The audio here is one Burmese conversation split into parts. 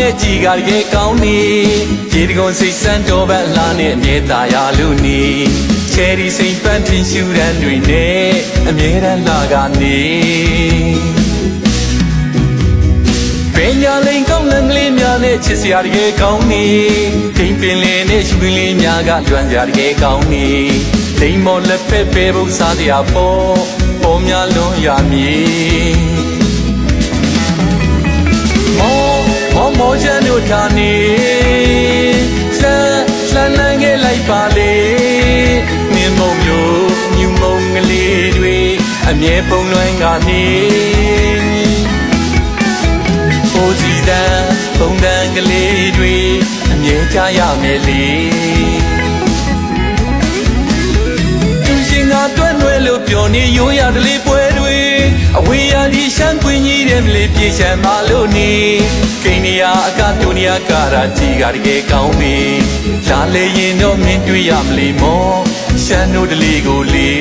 နဲ့ကြည်ကတကယ်ကောင်းနေရေတကုံစိတ်ဆန်းတော်ပန်းလာနဲ့အမြဲတမ်းရလို့နေချယ်ရီစိန်ပန်းတင်ရှူရန်တွေနဲ့အမြဲတမ်းလာကနေပညာလိန်ကောင်းလန်ကလေးများနဲ့ချစ်စရာတကယ်ကောင်းနေတိမ်ပင်လေးနဲ့ရှူပင်လေးများကလွမ်းစရာတကယ်ကောင်းနေလိမ်မော်လက်ဖက်ပဲဖို့စားစရာပေါ်များလွန်ရမည်မောချမ်းတို့ထားနေလှမ်းခဲ့လိုက်ပါလေမြင်းမုံမျိုးမြူမုံကလေးတွေအမြဲပုံလွှမ်းကနေအိုစီတန်ပုံတန်ကလေးတွေအမြဲကြရမယ်လေသူရှင်ကတွဲ့နွယ်လို့ပြောနေရိုးရတလေးပွဲတွေအဝေးရဒီရှမ်းကွင်းကြီးတဲ့မလေးပြေချမ်းပါလို့နေကိန်းနေရအကတူနေရကရာကြီးကတကယ်ကောင်းပြီလာလေရင်တော့မင်းတွေ့ရမလီမောရှမ်းတို့တလီကိုလေ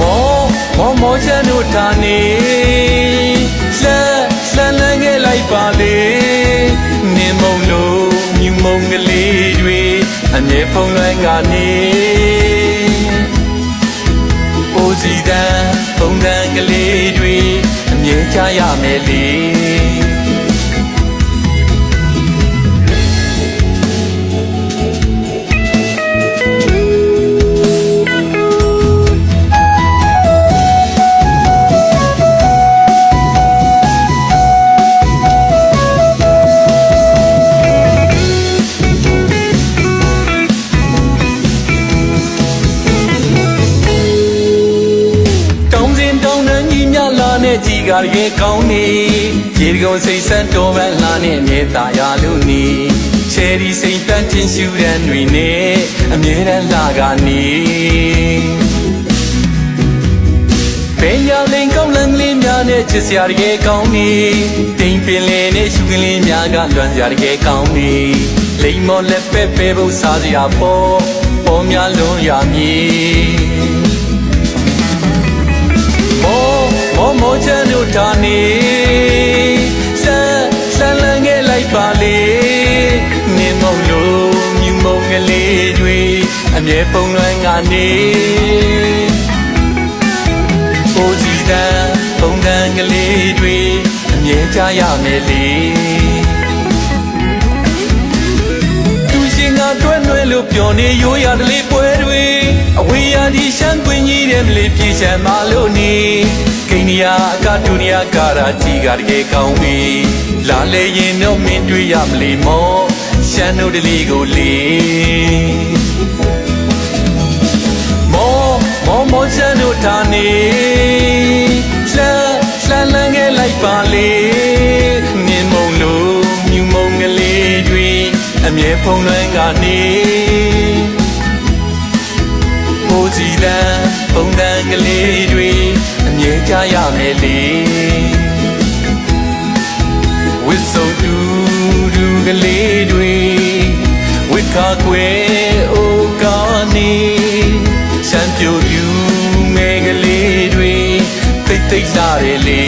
မောချမ်းတို့ထားနေလှမ်းခဲ့လိုက်ပါလေနင်းမုံလို့မြူမုံကလေးတွေအမြဲဖုံးလွှမ်းကနေအိုစီတန်ပုံတန်ကလေးတွေအမြဲကြရမယ်လေကြီးကတကယ်ကောင်းနေရေတကုံစိတ်ဆန်းတော်ပန်းလာနဲ့အမြဲတမ်းရလို့နေချယ်ရီစိန်ပန်းတင်ရှူရန်တွေနဲ့အမြဲတမ်းလာကနေပညာလိန်ကောင်းလန်ကလေးများနဲ့ချစ်စရာတကယ်ကောင်းနေတိမ်ပင်လေးနဲ့ရှူကလေးများကလွမ်းစရာတကယ်ကောင်းနေလိမ်မော်လက်ပဲဖို့စားစရာပေါ်များလွန်ရမည်မောချမ်းတို့ထားနေလှမ်းခဲ့လိုက်ပါလေနင်းမုံလို့မြူမုံကလေးတွေအမြဲပုံလွှမ်းကနေအိုစီတန်ပုံတန်ကလေးတွေအမြဲကြရမယ်လေသူရှင်ကတွဲ့နွယ်လို့ပြောနေရိုးရတလေးပွဲတွေအဝေးရဒီရှမ်းကွင်းကြီးတဲ့မလေးပြေချမ်းပါလို့နေကိန်းနေရအကတူနေရကရာကြီးကတကယ်ကောင်းပြီလာလေရင်တော့မင်းတွေ့ရမလီမောရှမ်းတို့တလီကိုလေမောရှမ်းတို့ထားနေလှမ်းခဲ့လိုက်ပါလေမြင်းမုံလို့မြူမုံကလေးတွေအမြဲဖုံးလွှမ်းကနေမိုးစီတန်ပုံတန်ကလေးတွေအမြဲကြရမယ်လေဝစ်စုံတူကလေးတွေဝစ်ခါကွယ်အိုကနေရှမ်းပြူပြူမဲကလေးတွေတိတ်လာတယ်လေ